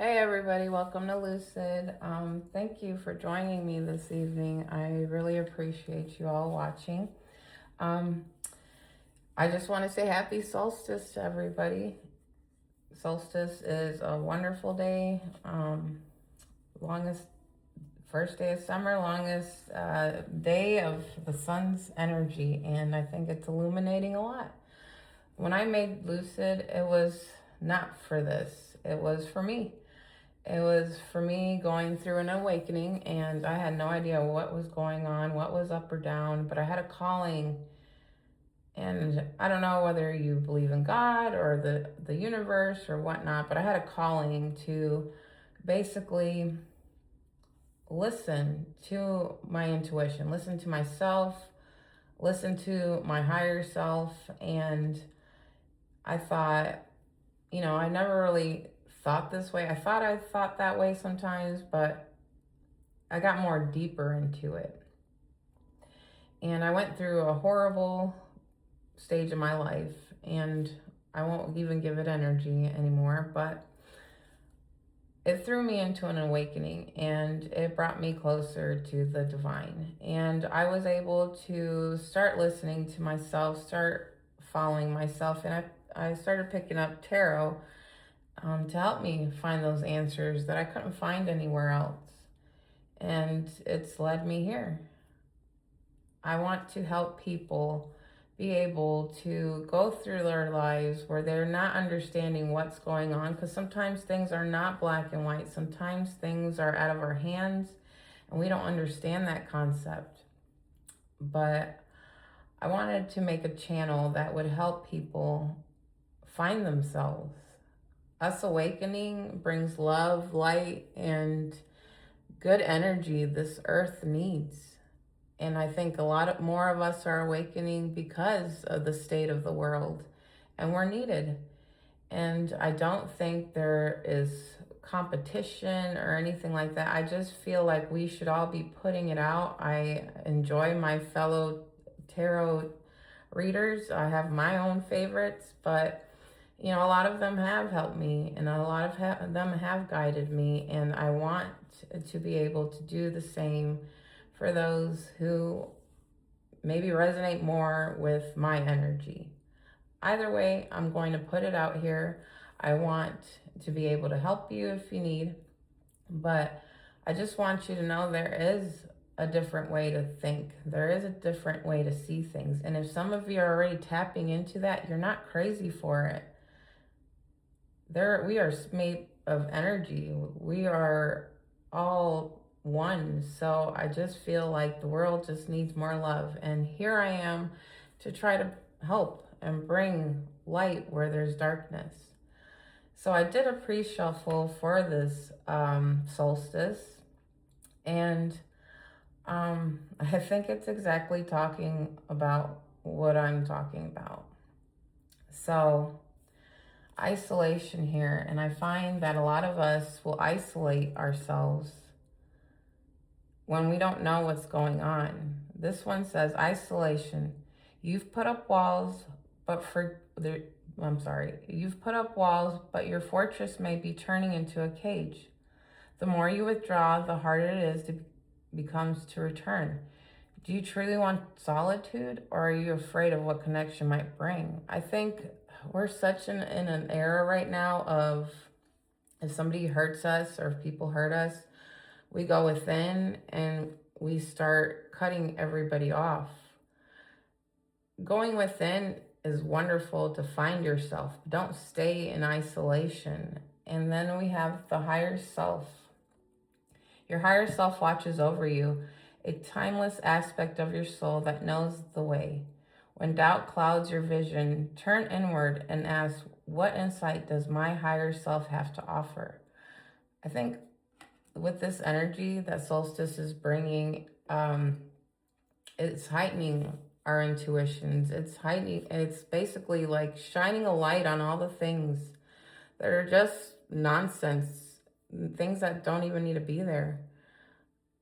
Hey everybody, welcome to Lucid. Thank you for joining me this evening. I really appreciate you all watching. Um, I just want to say happy solstice to everybody. Solstice is a wonderful day. Longest first day of summer, longest day of the sun's energy, and I think it's illuminating a lot. When I made Lucid, it was not for this. It was for me. It was for me going through an awakening, and I had no idea what was going on, what was up or down, but I had a calling. And I don't know whether you believe in God or the universe or whatnot, but I had a calling to basically listen to my intuition, listen to myself, listen to my higher self. And I thought, I never really thought this way. I thought that way sometimes, but I got more deeper into it. And I went through a horrible stage of my life, and I won't even give it energy anymore, but it threw me into an awakening, and it brought me closer to the divine. And I was able to start listening to myself, start following myself, and I started picking up tarot to help me find those answers that I couldn't find anywhere else. And it's led me here. I want to help people be able to go through their lives where they're not understanding what's going on, because sometimes things are not black and white. Sometimes things are out of our hands and we don't understand that concept. But I wanted to make a channel that would help people find themselves. Us Awakening brings love, light, and good energy this earth needs. And I think a lot more of us are awakening because of the state of the world, and we're needed. And I don't think there is competition or anything like that. I just feel like we should all be putting it out. I enjoy my fellow tarot readers. I have my own favorites, but a lot of them have helped me, and a lot of them have guided me, and I want to be able to do the same for those who maybe resonate more with my energy. Either way, I'm going to put it out here. I want to be able to help you if you need, but I just want you to know there is a different way to think. There is a different way to see things. And if some of you are already tapping into that, you're not crazy for it. We are made of energy. We are all one. So I just feel like the world just needs more love. And here I am to try to help and bring light where there's darkness. So I did a pre-shuffle for this solstice. And I think it's exactly talking about what I'm talking about. So isolation here, and I find that a lot of us will isolate ourselves when we don't know what's going on. This one says isolation. You've put up walls, you've put up walls, but your fortress may be turning into a cage. The more you withdraw, the harder it is to becomes to return. Do you truly want solitude, or are you afraid of what connection might bring? I think we're in an era right now of, if somebody hurts us or if people hurt us, we go within and we start cutting everybody off. Going within is wonderful to find yourself. Don't stay in isolation. And then we have the higher self. Your higher self watches over you, a timeless aspect of your soul that knows the way. When doubt clouds your vision, turn inward and ask, what insight does my higher self have to offer? I think with this energy that solstice is bringing, it's heightening our intuitions. It's basically like shining a light on all the things that are just nonsense, things that don't even need to be there.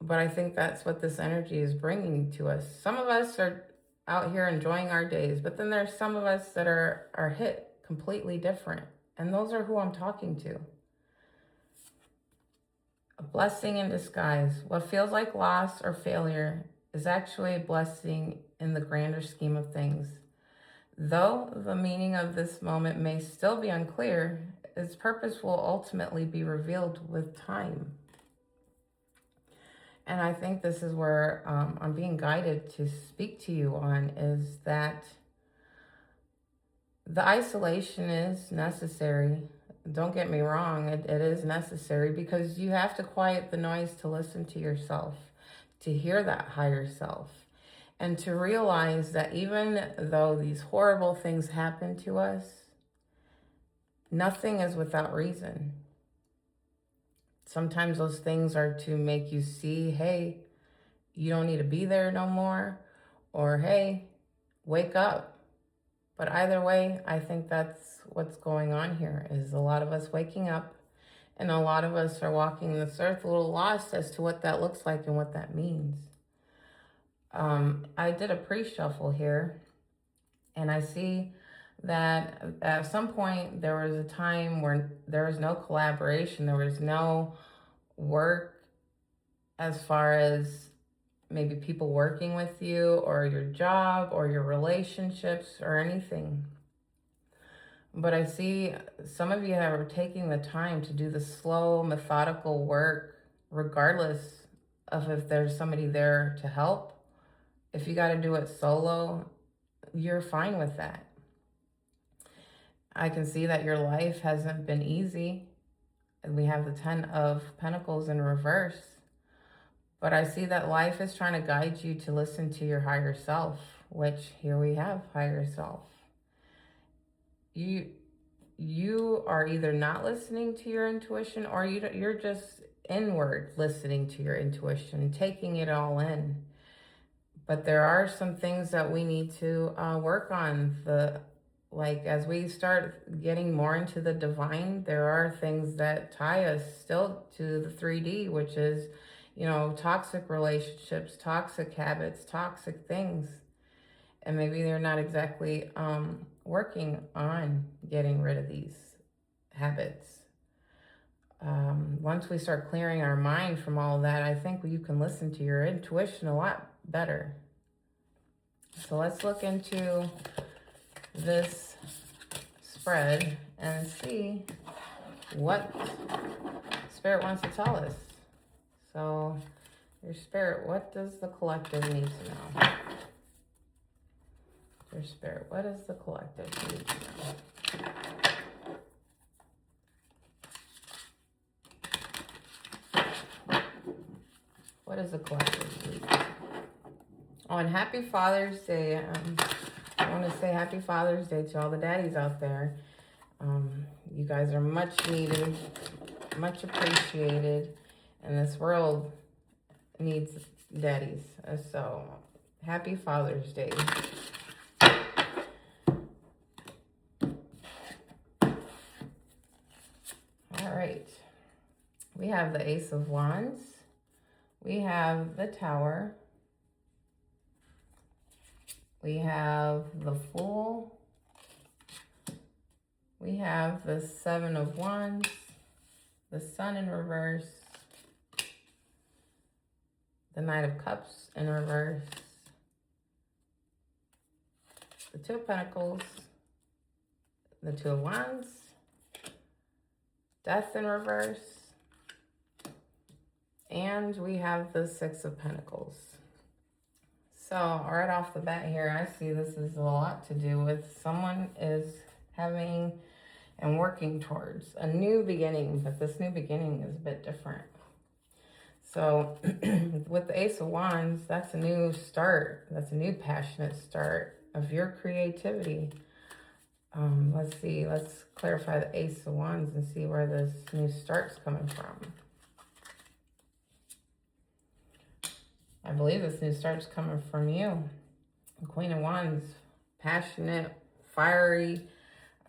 But I think that's what this energy is bringing to us. Some of us are out here enjoying our days, but then there's some of us that are hit completely different. And those are who I'm talking to. A blessing in disguise. What feels like loss or failure is actually a blessing in the grander scheme of things. Though the meaning of this moment may still be unclear, its purpose will ultimately be revealed with time. And I think this is where I'm being guided to speak to you on, is that the isolation is necessary. Don't get me wrong, it is necessary, because you have to quiet the noise to listen to yourself, to hear that higher self, and to realize that even though these horrible things happen to us, nothing is without reason. Sometimes those things are to make you see, hey, you don't need to be there no more, or hey, wake up. But either way, I think that's what's going on here, is a lot of us waking up, and a lot of us are walking this earth a little lost as to what that looks like and what that means. I did a pre-shuffle here, and I see that at some point there was a time where there was no collaboration, there was no work as far as maybe people working with you, or your job, or your relationships, or anything. But I see some of you are taking the time to do the slow, methodical work, regardless of if there's somebody there to help. If you got to do it solo, you're fine with that. I can see that your life hasn't been easy. We have the 10 of Pentacles in reverse. But I see that life is trying to guide you to listen to your higher self, which here we have higher self. You are either not listening to your intuition, or you're just inward listening to your intuition, taking it all in. But there are some things that we need to work on. As we start getting more into the divine, there are things that tie us still to the 3D, which is, toxic relationships, toxic habits, toxic things. And maybe they're not exactly working on getting rid of these habits. Once we start clearing our mind from all of that, I think you can listen to your intuition a lot better. So let's look into this spread and see what Spirit wants to tell us. So, your Spirit, what does the collective need to know? Your Spirit, what does the collective need to know? What does the collective need? Oh, and happy Father's Day. I want to say happy Father's Day to all the daddies out there. You guys are much needed, much appreciated, and this world needs daddies. So, happy Father's Day. All right. We have the Ace of Wands. We have the Tower. We have the Fool. We have the Seven of Wands, the Sun in reverse, the Knight of Cups in reverse, the Two of Pentacles, the Two of Wands, Death in reverse, and we have the Six of Pentacles. So right off the bat here, I see this is a lot to do with someone is having and working towards a new beginning, but this new beginning is a bit different. So with the Ace of Wands, that's a new start. That's a new passionate start of your creativity. Let's see, let's clarify the Ace of Wands and see where this new start's coming from. I believe this new start's coming from you. The Queen of Wands, passionate, fiery,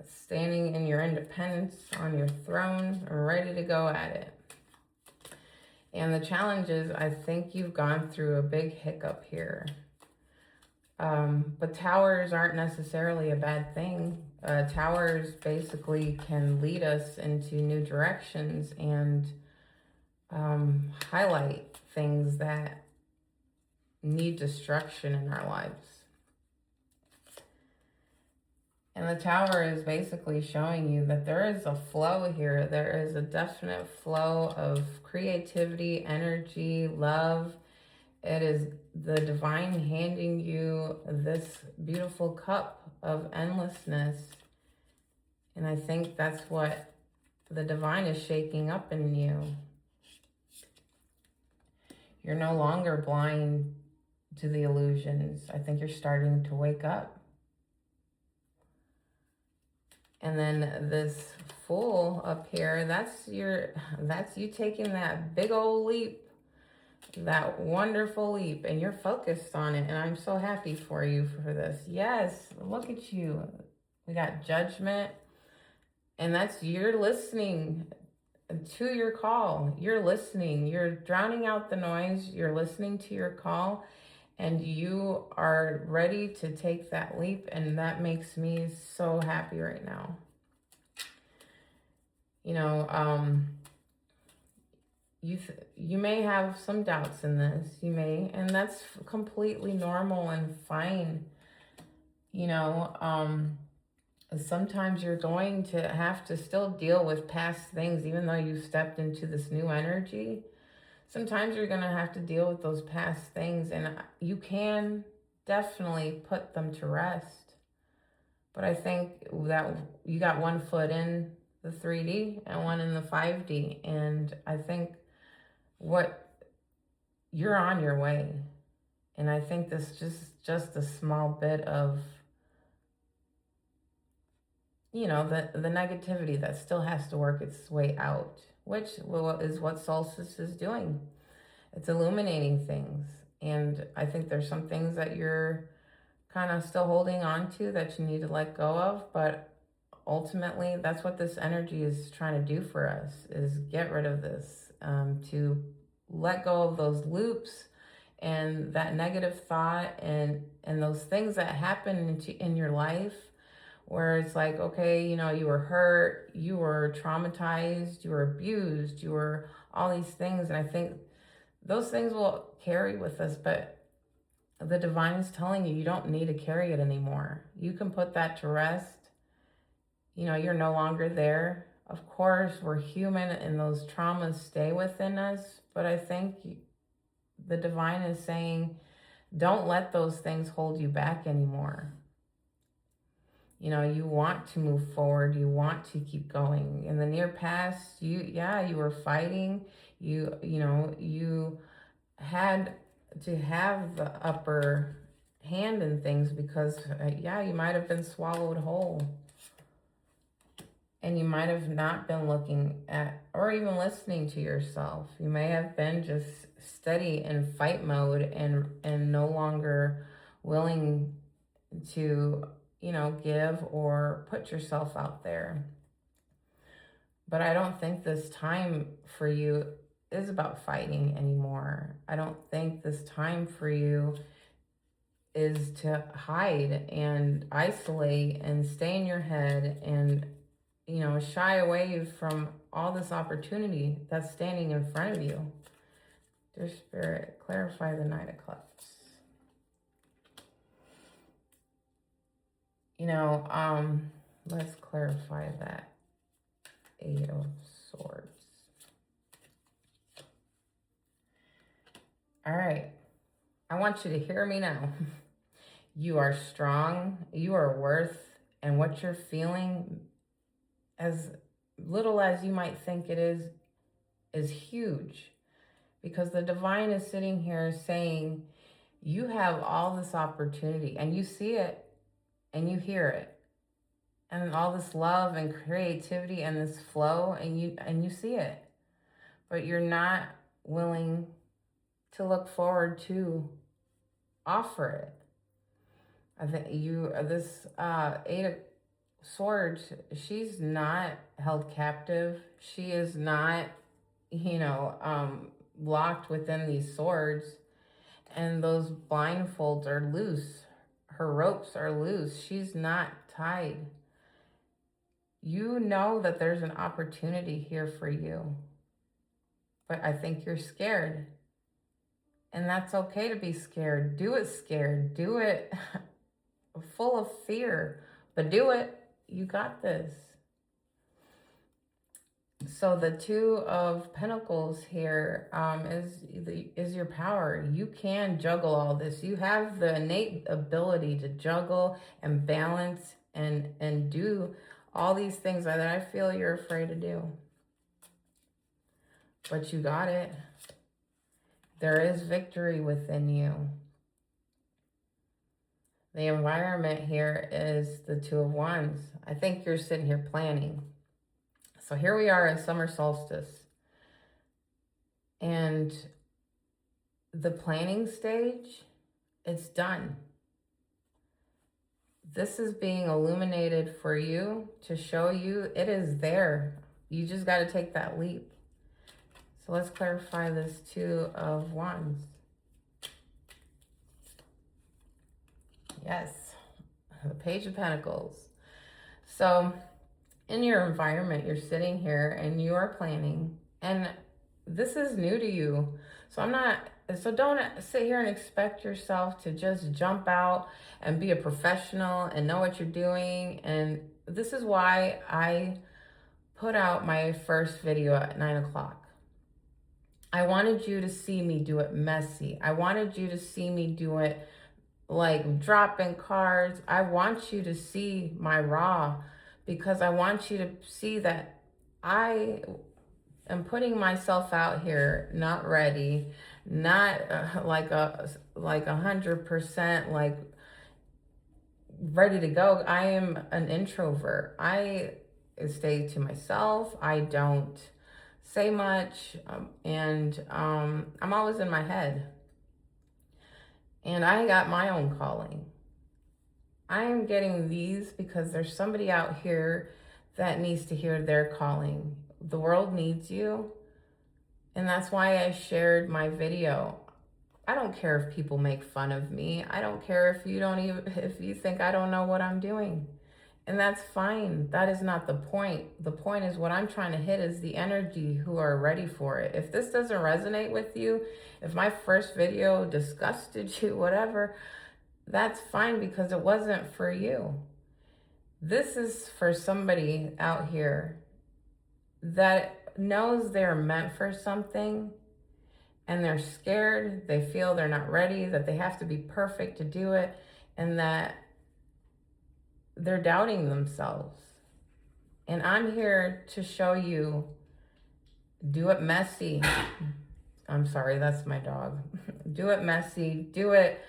standing in your independence on your throne, ready to go at it. And the challenge is, I think you've gone through a big hiccup here. But towers aren't necessarily a bad thing. Towers basically can lead us into new directions and highlight things that need destruction in our lives. And the Tower is basically showing you that there is a flow here. There is a definite flow of creativity, energy, love. It is the divine handing you this beautiful cup of endlessness. And I think that's what the divine is shaking up in you. You're no longer blind to the illusions. I think you're starting to wake up. And then this Fool up here, that's you taking that big old leap, that wonderful leap, and you're focused on it. And I'm so happy for you for this. Yes, look at you. We got Judgment, and that's you're listening to your call. You're listening. You're drowning out the noise. You're listening to your call, and you are ready to take that leap. And that makes me so happy right now. You know, you may have some doubts in this. You may, and that's completely normal and fine. You know, sometimes you're going to have to still deal with past things, even though you stepped into this new energy. Sometimes you're going to have to deal with those past things, and you can definitely put them to rest. But I think that you got one foot in the 3D and one in the 5D, and I think you're on your way. And I think this just a small bit of, you know, the negativity that still has to work its way out, which is what Solstice is doing. It's illuminating things. And I think there's some things that you're kind of still holding on to that you need to let go of, but ultimately that's what this energy is trying to do for us, is get rid of this, to let go of those loops and that negative thought and those things that happen in your life where it's like, okay, you know, you were hurt, you were traumatized, you were abused, you were all these things. And I think those things will carry with us, but the divine is telling you, you don't need to carry it anymore. You can put that to rest. You know, you're no longer there. Of course, we're human and those traumas stay within us, but I think the divine is saying, don't let those things hold you back anymore. You know, you want to move forward. You want to keep going. In the near past, you were fighting. You know, you had to have the upper hand in things because, you might have been swallowed whole. And you might have not been looking at or even listening to yourself. You may have been just steady in fight mode and no longer willing to, you know, give or put yourself out there. But I don't think this time for you is about fighting anymore. I don't think this time for you is to hide and isolate and stay in your head and, you know, shy away from all this opportunity that's standing in front of you. Dear Spirit, clarify the Knight of Cups. You know, let's clarify that Eight of Swords. All right. I want you to hear me now. You are strong. You are worth, and what you're feeling, as little as you might think it is huge. Because the divine is sitting here saying, you have all this opportunity, and you see it, and you hear it. And all this love and creativity and this flow, and you see it. But you're not willing to look forward to offer it. I think this Eight of Swords, she's not held captive. She is not, you know, locked within these swords, and those blindfolds are loose. Her ropes are loose. She's not tied. You know that there's an opportunity here for you. but I think you're scared. And that's okay to be scared. Do it scared. Do it full of fear, but do it. You got this. So the Two of Pentacles here is your power. You can juggle all this. You have the innate ability to juggle and balance and do all these things that I feel you're afraid to do. But you got it. There is victory within you. The environment here is the Two of Wands. I think you're sitting here planning. So here we are in summer solstice. And the planning stage, it's done. This is being illuminated for you to show you it is there. You just got to take that leap. So let's clarify this Two of Wands. Yes, the Page of Pentacles. So in your environment, you're sitting here and you are planning, and this is new to you. So don't sit here and expect yourself to just jump out and be a professional and know what you're doing. And this is why I put out my first video at 9 o'clock. I wanted you to see me do it messy. I wanted you to see me do it like dropping cards. I want you to see my raw, because I want you to see that I am putting myself out here, not ready, not like 100% like ready to go. I am an introvert. I stay to myself. I don't say much, and I'm always in my head. And I got my own calling. I am getting these because there's somebody out here that needs to hear their calling. The world needs you. And that's why I shared my video. I don't care if people make fun of me. I don't care if you think I don't know what I'm doing. And that's fine. That is not the point. The point is, what I'm trying to hit is the energy who are ready for it. If this doesn't resonate with you, if my first video disgusted you, whatever, that's fine, because it wasn't for you. This is for somebody out here that knows they're meant for something, and they're scared. They feel they're not ready, that they have to be perfect to do it, and that they're doubting themselves. And I'm here to show you, do it messy. I'm sorry, that's my dog. Do it messy. Do it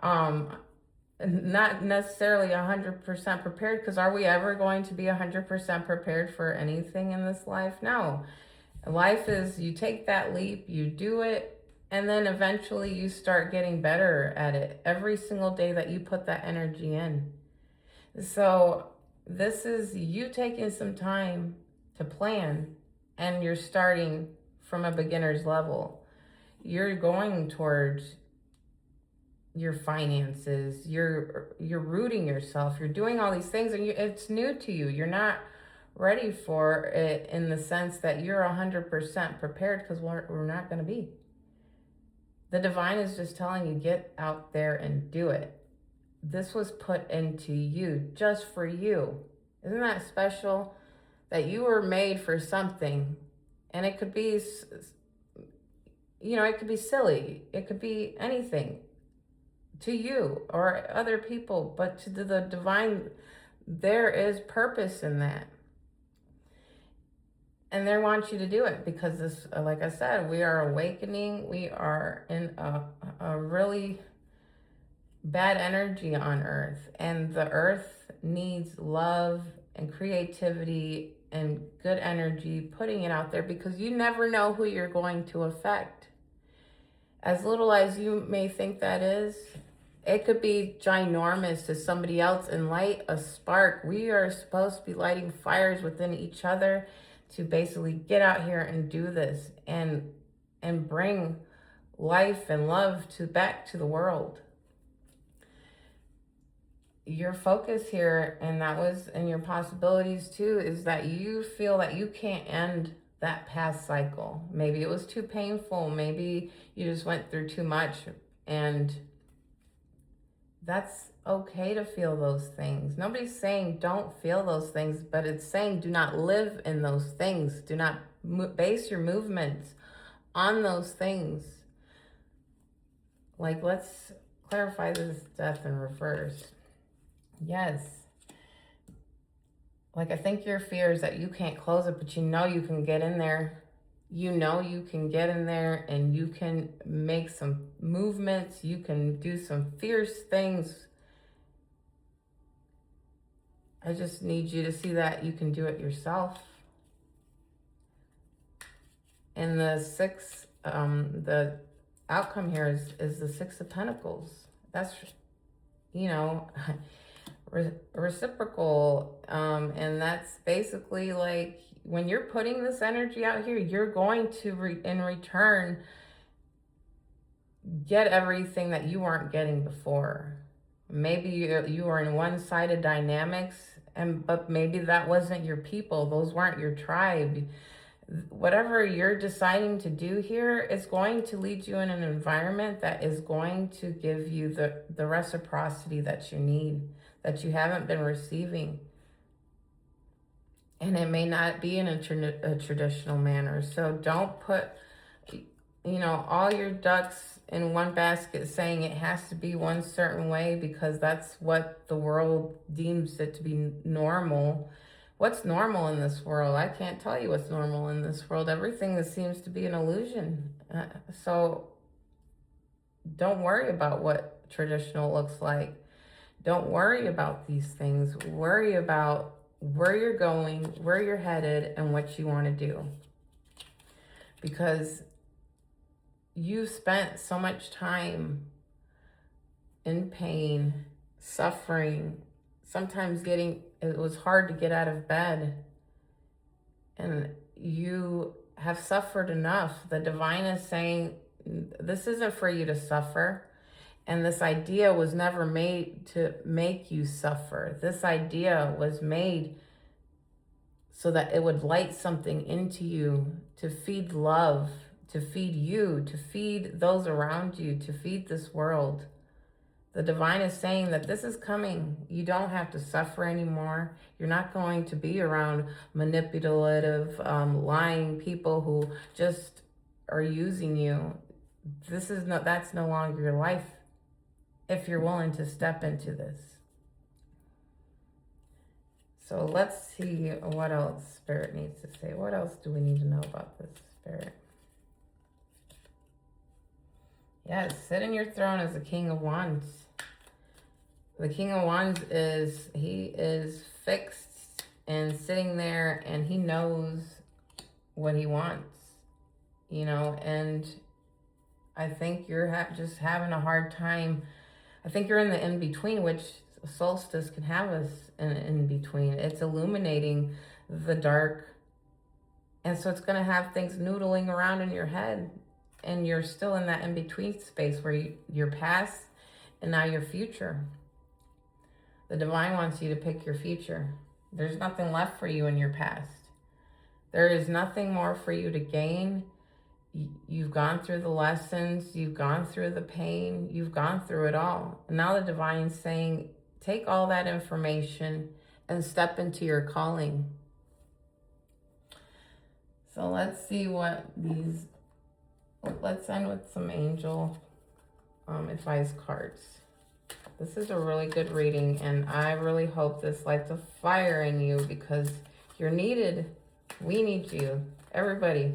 not necessarily 100% prepared, because are we ever going to be 100% prepared for anything in this life? No. Life is, you take that leap, you do it, and then eventually you start getting better at it every single day that you put that energy in. So this is you taking some time to plan, and you're starting from a beginner's level. You're going towards your finances, you're rooting yourself, you're doing all these things, and it's new to you. You're not ready for it in the sense that you're 100% prepared, because we're not going to be. The divine is just telling you, get out there and do it. This was put into you, just for you. Isn't that special? That you were made for something. And it could be, it could be silly. It could be anything to you or other people. But to the divine, there is purpose in that. And they want you to do it, because this, like I said, we are awakening. We are in a really bad energy on earth, and the earth needs love and creativity and good energy, putting it out there, because you never know who you're going to affect. As little as you may think that is, it could be ginormous to somebody else and light a spark. We are supposed to be lighting fires within each other to basically get out here and do this and bring life and love back to the world. Your focus here, and that was in your possibilities too, is that you feel that you can't end that past cycle. Maybe it was too painful. Maybe you just went through too much, and that's okay to feel those things. Nobody's saying don't feel those things, but it's saying do not live in those things. Do not base your movements on those things. Like, let's clarify this death in reverse. Yes. Like, I think your fear is that you can't close it, but you know you can get in there. You know you can get in there and you can make some movements. You can do some fierce things. I just need you to see that you can do it yourself. And the the outcome here is the Six of Pentacles. That's, you know, reciprocal. And that's basically like, when you're putting this energy out here, you're going to, in return, get everything that you weren't getting before. Maybe you were in one-sided dynamics, but maybe that wasn't your people. Those weren't your tribe. Whatever you're deciding to do here is going to lead you in an environment that is going to give you the reciprocity that you need, that you haven't been receiving. And it may not be in a traditional manner. So don't put, you know, all your ducks in one basket saying it has to be one certain way because that's what the world deems it to be normal. What's normal in this world? I can't tell you what's normal in this world. Everything seems to be an illusion. So don't worry about what traditional looks like. Don't worry about these things. Worry about where you're going, where you're headed, and what you want to do. Because you spent so much time in pain, suffering, sometimes it was hard to get out of bed. And you have suffered enough. The divine is saying, this isn't for you to suffer. And this idea was never made to make you suffer. This idea was made so that it would light something into you, to feed love, to feed you, to feed those around you, to feed this world. The divine is saying that this is coming. You don't have to suffer anymore. You're not going to be around manipulative, lying people who just are using you. That's no longer your life, if you're willing to step into this. So let's see what else Spirit needs to say. What else do we need to know about this, Spirit? Yes, sit in your throne as the King of Wands. The King of Wands he is fixed and sitting there, and he knows what he wants, you know, and I think you're just having a hard time. I think you're in the in-between, which solstice can have us in between. It's illuminating the dark. And so it's going to have things noodling around in your head. And you're still in that in-between space where your past and now your future. The divine wants you to pick your future. There's nothing left for you in your past. There is nothing more for you to gain. You've gone through the lessons. You've gone through the pain. You've gone through it all. And now the divine is saying, take all that information and step into your calling. So let's see what let's end with some angel advice cards. This is a really good reading, and I really hope this lights a fire in you because you're needed. We need you. Everybody.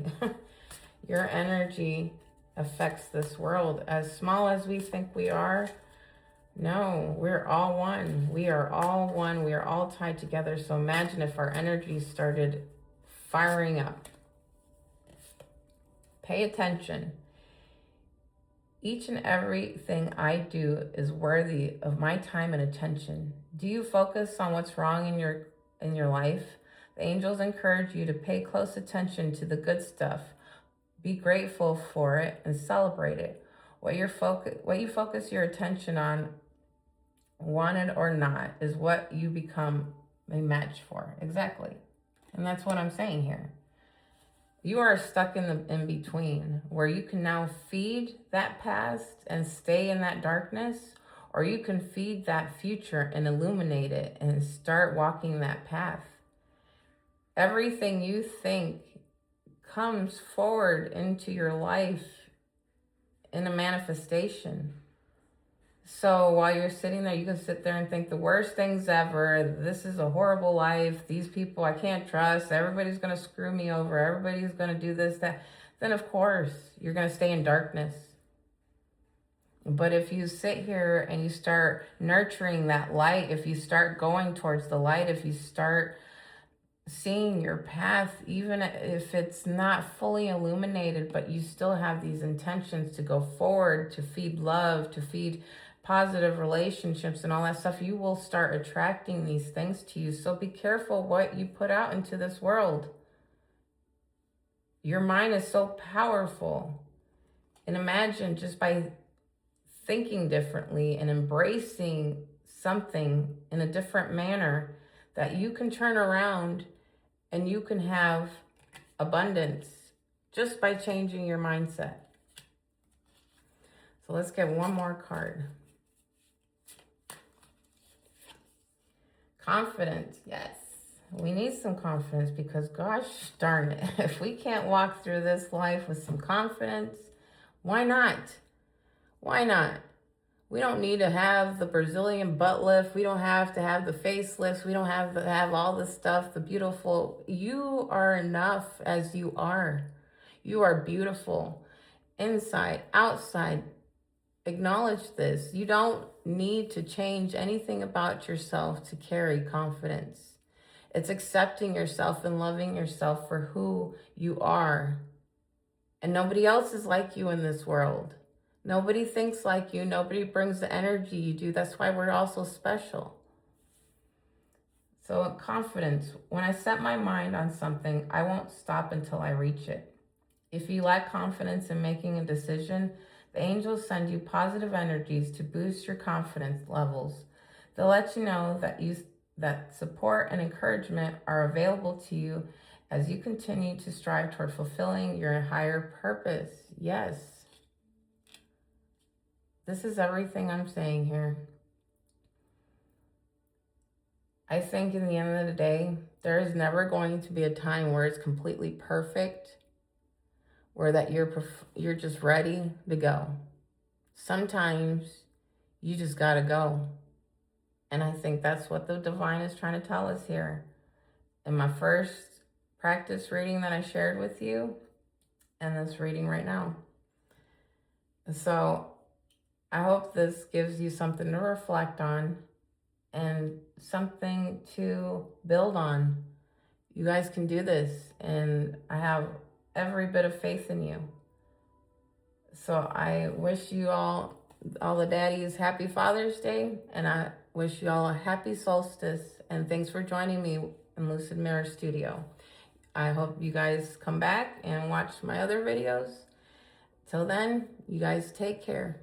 Your energy affects this world. As small as we think we are, no, we're all one. We are all one. We are all tied together. So imagine if our energy started firing up. Pay attention. Each and everything I do is worthy of my time and attention. Do you focus on what's wrong in your life? The angels encourage you to pay close attention to the good stuff. Be grateful for it and celebrate it. What you focus your attention on, wanted or not, is what you become a match for. Exactly. And that's what I'm saying here. You are stuck in the in between where you can now feed that past and stay in that darkness, or you can feed that future and illuminate it and start walking that path. Everything you think comes forward into your life in a manifestation. So while you're sitting there, you can sit there and think the worst things ever. This is a horrible life. These people I can't trust. Everybody's going to screw me over. Everybody's going to do this, that. Then, of course, you're going to stay in darkness. But if you sit here and you start nurturing that light, if you start going towards the light, if you start seeing your path, even if it's not fully illuminated, but you still have these intentions to go forward, to feed love, to feed positive relationships and all that stuff, you will start attracting these things to you. So be careful what you put out into this world. Your mind is so powerful. And imagine just by thinking differently and embracing something in a different manner that you can turn around and you can have abundance just by changing your mindset. So let's get one more card. Confidence, yes. We need some confidence because gosh darn it, if we can't walk through this life with some confidence, why not? Why not? We don't need to have the Brazilian butt lift. We don't have to have the facelifts. We don't have to have all this stuff, the beautiful. You are enough as you are. You are beautiful. Inside, outside. Acknowledge this. You don't need to change anything about yourself to carry confidence. It's accepting yourself and loving yourself for who you are. And nobody else is like you in this world. Nobody thinks like you. Nobody brings the energy you do. That's why we're all so special. So confidence, when I set my mind on something, I won't stop until I reach it. If you lack confidence in making a decision, the angels send you positive energies to boost your confidence levels. They'll let you know that support and encouragement are available to you as you continue to strive toward fulfilling your higher purpose. Yes. This is everything I'm saying here. I think in the end of the day, there is never going to be a time where it's completely perfect, where that you're just ready to go. Sometimes you just gotta go. And I think that's what the divine is trying to tell us here. In my first practice reading that I shared with you, and this reading right now. So I hope this gives you something to reflect on and something to build on. You guys can do this, and I have every bit of faith in you. So I wish you all the daddies, happy Father's Day, and I wish you all a happy solstice, and thanks for joining me in Lucid Mirror Studio. I hope you guys come back and watch my other videos. Till then, you guys take care.